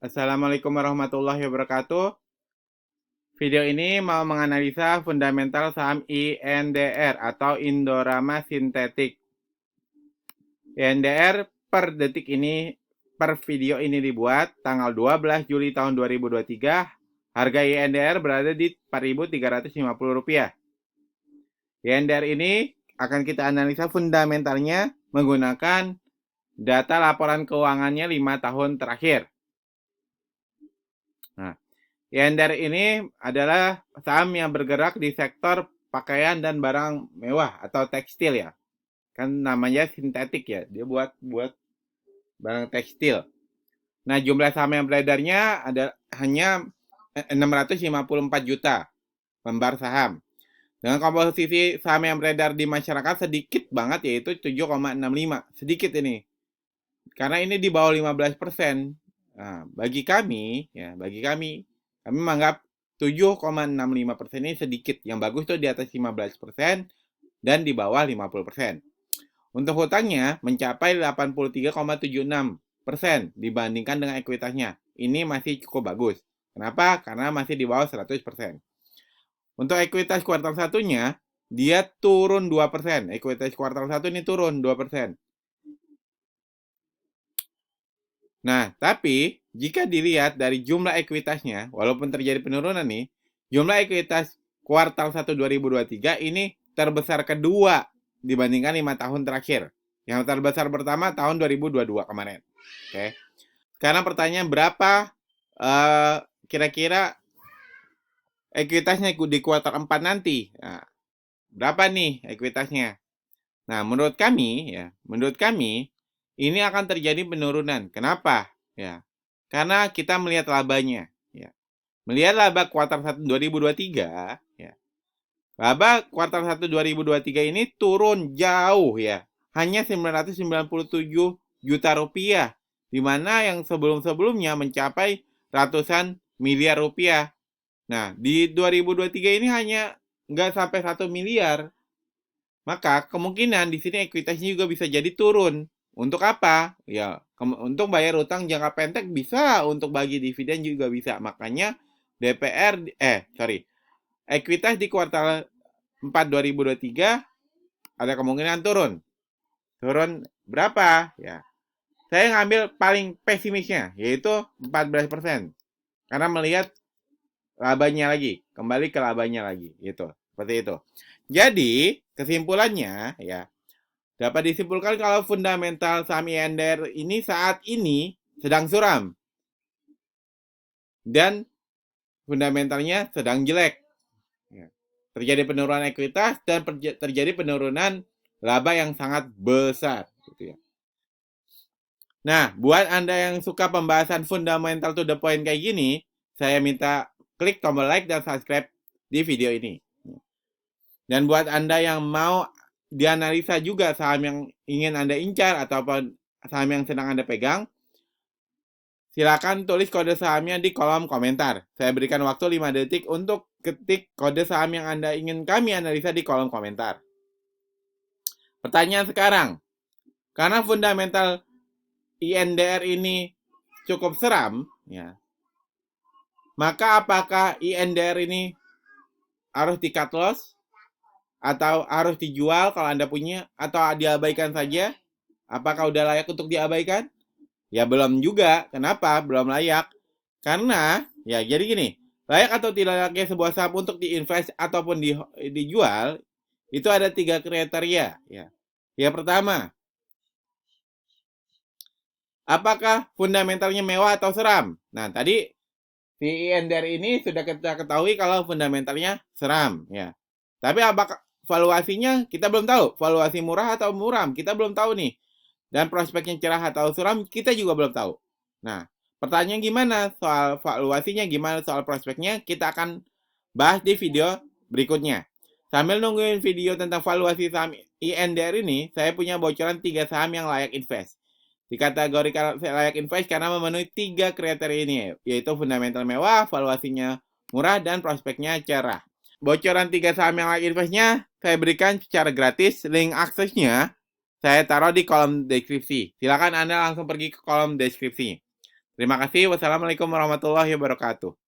Assalamualaikum warahmatullahi wabarakatuh. Video ini mau menganalisa fundamental saham INDR atau Indorama Sintetik. INDR per detik ini, per video ini dibuat tanggal 12 Juli tahun 2023. Harga INDR berada di Rp4.350. INDR ini akan kita analisa fundamentalnya menggunakan data laporan keuangannya 5 tahun terakhir. Nah, INDR ini adalah saham yang bergerak di sektor pakaian dan barang mewah atau tekstil ya. Kan namanya sintetik ya, dia buat barang tekstil. Nah, jumlah saham yang beredarnya ada hanya 654 juta lembar saham. Dengan komposisi saham yang beredar di masyarakat sedikit banget, yaitu 7,65. Sedikit ini. Karena ini di bawah 15%. Nah, bagi kami menganggap 7,65% ini sedikit. Yang bagus tuh di atas 15% dan di bawah 50%. Untuk hutangnya mencapai 83,76% dibandingkan dengan ekuitasnya. Ini masih cukup bagus. Kenapa? Karena masih di bawah 100%. Untuk ekuitas kuartal satunya, dia turun 2%. Ekuitas kuartal 1 ini turun 2%. Nah, tapi jika dilihat dari jumlah ekuitasnya, walaupun terjadi penurunan nih, jumlah ekuitas kuartal 1 2023 ini terbesar kedua dibandingkan 5 tahun terakhir. Yang terbesar pertama tahun 2022 kemarin. Oke. Sekarang pertanyaan berapa kira-kira ekuitasnya di kuartal 4 nanti? Nah, berapa nih ekuitasnya? Nah, menurut kami ini akan terjadi penurunan. Kenapa? Ya. Karena kita melihat labanya, ya. Melihat laba kuartal 1 2023, ya. Laba kuartal 1 2023 ini turun jauh ya. Hanya 997 juta rupiah, di mana yang sebelum-sebelumnya mencapai ratusan miliar rupiah. Nah, di 2023 ini hanya nggak sampai 1 miliar. Maka kemungkinan di sini ekuitasnya juga bisa jadi turun. Untuk apa? Ya, untuk bayar utang jangka pendek bisa, untuk bagi dividen juga bisa. Makanya ekuitas di kuartal 4 2023 ada kemungkinan turun. Turun berapa? Ya. Saya ngambil paling pesimisnya, yaitu 14%. Karena melihat labanya lagi, kembali ke labanya lagi, gitu. Seperti itu. Jadi, kesimpulannya ya, dapat disimpulkan kalau fundamental saham INDR ini saat ini sedang suram dan fundamentalnya sedang jelek. Ya. Terjadi penurunan ekuitas dan terjadi penurunan laba yang sangat besar. Gitu ya. Nah, buat Anda yang suka pembahasan fundamental to the point kayak gini, saya minta klik tombol like dan subscribe di video ini. Dan buat Anda yang mau dianalisa juga saham yang ingin Anda incar ataupun saham yang sedang Anda pegang, silakan tulis kode sahamnya di kolom komentar. Saya berikan waktu 5 detik untuk ketik kode saham yang Anda ingin kami analisa di kolom komentar. Pertanyaan sekarang, karena fundamental INDR ini cukup seram, ya, maka apakah INDR ini harus di cut loss atau harus dijual kalau Anda punya, atau diabaikan saja? Apakah udah layak untuk diabaikan? Ya belum juga. Kenapa belum layak? Karena ya jadi gini, layak atau tidak layaknya sebuah saham untuk diinvest ataupun dijual itu ada 3 kriteria ya. Yang pertama, apakah fundamentalnya mewah atau seram? Nah, tadi si INDR ini sudah kita ketahui kalau fundamentalnya seram ya. Tapi apakah valuasinya kita belum tahu. Valuasi murah atau muram kita belum tahu nih. Dan prospeknya cerah atau suram kita juga belum tahu. Nah, pertanyaan gimana soal valuasinya, gimana soal prospeknya, kita akan bahas di video berikutnya. Sambil nungguin video tentang valuasi saham INDR ini, saya punya bocoran 3 saham yang layak invest. Dikategorikan layak invest karena memenuhi 3 kriteria ini, yaitu fundamental mewah, valuasinya murah, dan prospeknya cerah. Bocoran 3 saham yang layak investnya saya berikan secara gratis. Link aksesnya saya taruh di kolom deskripsi. Silakan Anda langsung pergi ke kolom deskripsi. Terima kasih. Wassalamualaikum warahmatullahi wabarakatuh.